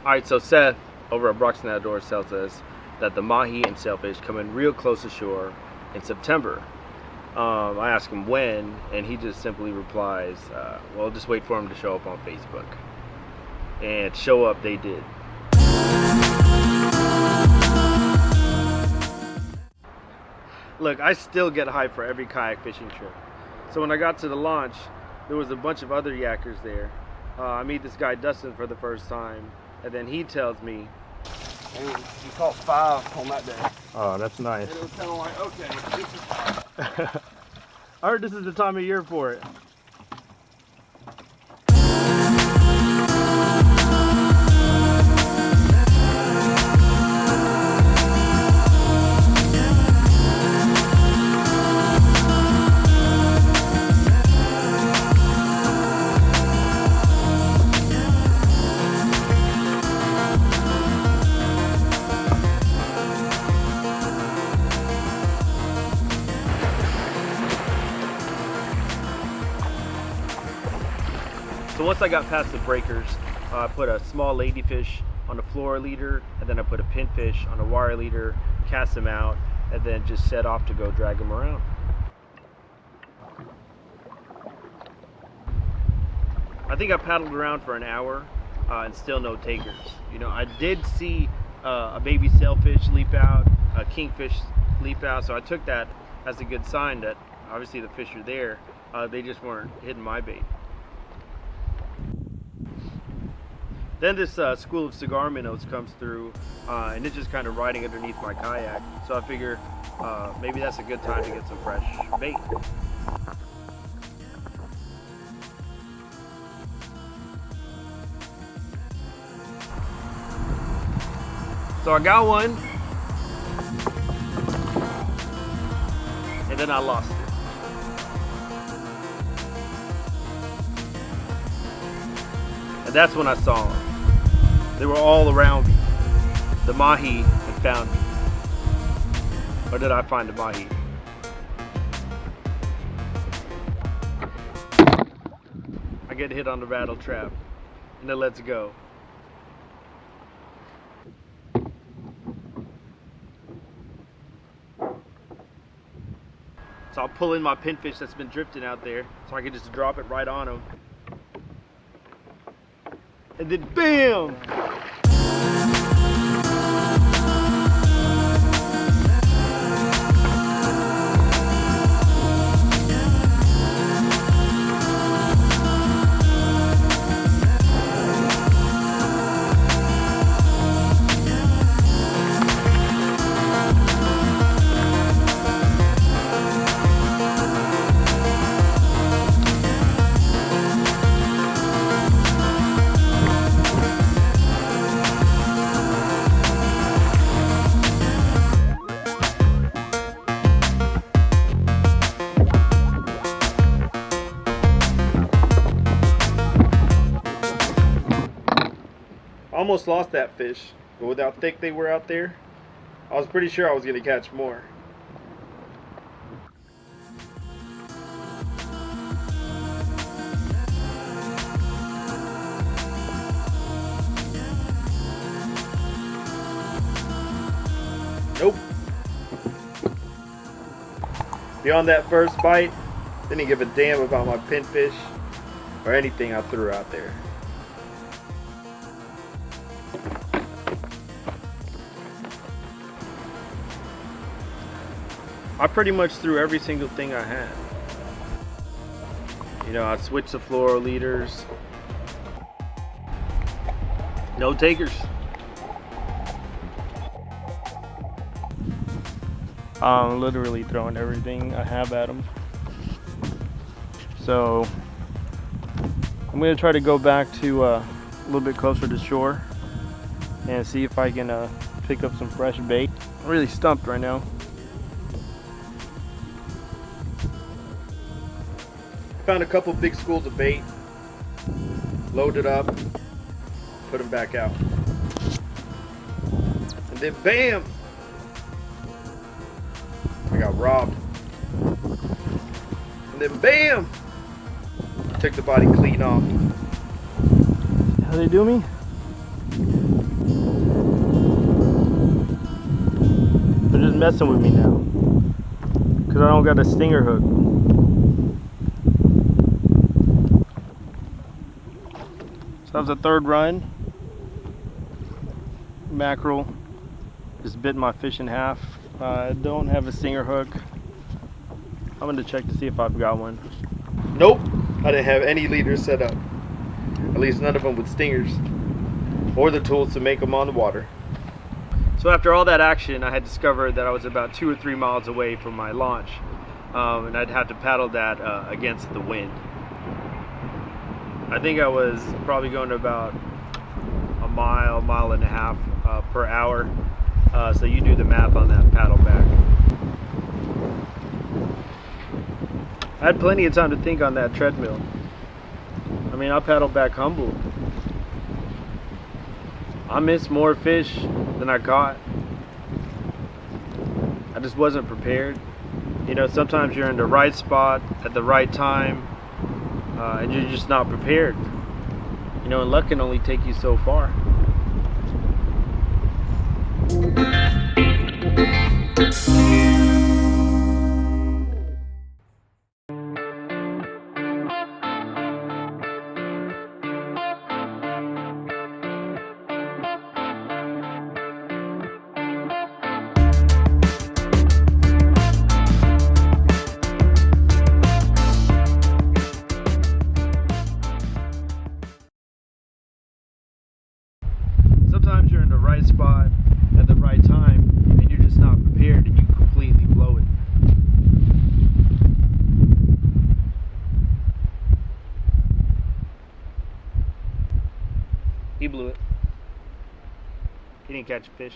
Alright, so Seth over at Broxton Outdoors tells us that the Mahi and Sailfish come in real close to shore in September. I ask him when, and he just simply replies, well, just wait for them to show up on Facebook. And show up they did. Look, I still get hyped for every kayak fishing trip. So when I got to the launch, there was a bunch of other yakkers there. I meet this guy Dustin for the first time, and then he tells me, "Hey, you caught 5 on that day." Oh, that's nice. And it was kind of like, okay, this is... I heard this is the time of year for it. So once I got past the breakers, I put a small ladyfish on a floor leader, and then I put a pinfish on a wire leader, cast them out, and then just set off to go drag them around. I think I paddled around for an hour and still no takers. You know, I did see a baby sailfish leap out, a kingfish leap out, so I took that as a good sign that obviously the fish are there. They just weren't hitting my bait. Then this school of cigar minnows comes through, and it's just kind of riding underneath my kayak. So I figure maybe that's a good time to get some fresh bait. So I got one, and then I lost it. And that's when I saw them. They were all around me. The Mahi had found me. Or did I find the Mahi? I get hit on the rattle trap, and it lets go. So I'll pull in my pinfish that's been drifting out there, so I can just drop it right on him. And then BAM! Almost lost that fish, but with how thick they were out there, I was pretty sure I was going to catch more. Nope. Beyond that first bite, didn't give a damn about my pinfish or anything I threw out there. I pretty much threw every single thing I had. You know, I switched the fluoro leaders. No takers. I'm literally throwing everything I have at them. So I'm gonna try to go back to a little bit closer to shore and see if I can pick up some fresh bait. I'm really stumped right now. Found a couple big schools of bait, loaded up, put them back out. And then BAM! I got robbed. And then BAM! Took the body clean off. How they do me? messing with me now because I don't got a stinger hook. So that was the third run. Mackerel just bit my fish in half. I don't have a stinger hook. I'm going to check to see if I've got one. Nope, I didn't have any leaders set up. At least none of them with stingers or the tools to make them on the water. So after all that action, I had discovered that I was about 2 or 3 miles away from my launch, and I'd have to paddle that against the wind. I think I was probably going to about a mile and a half per hour. So you do the math on that paddle back. I had plenty of time to think on that treadmill. I mean, I paddled back humbled. I missed more fish than I caught. I just wasn't prepared. You know, sometimes you're in the right spot at the right time, and you're just not prepared. You know, and luck can only take you so far. Sometimes you're in the right spot at the right time and you're just not prepared and you completely blow it. He blew it. He didn't catch a fish.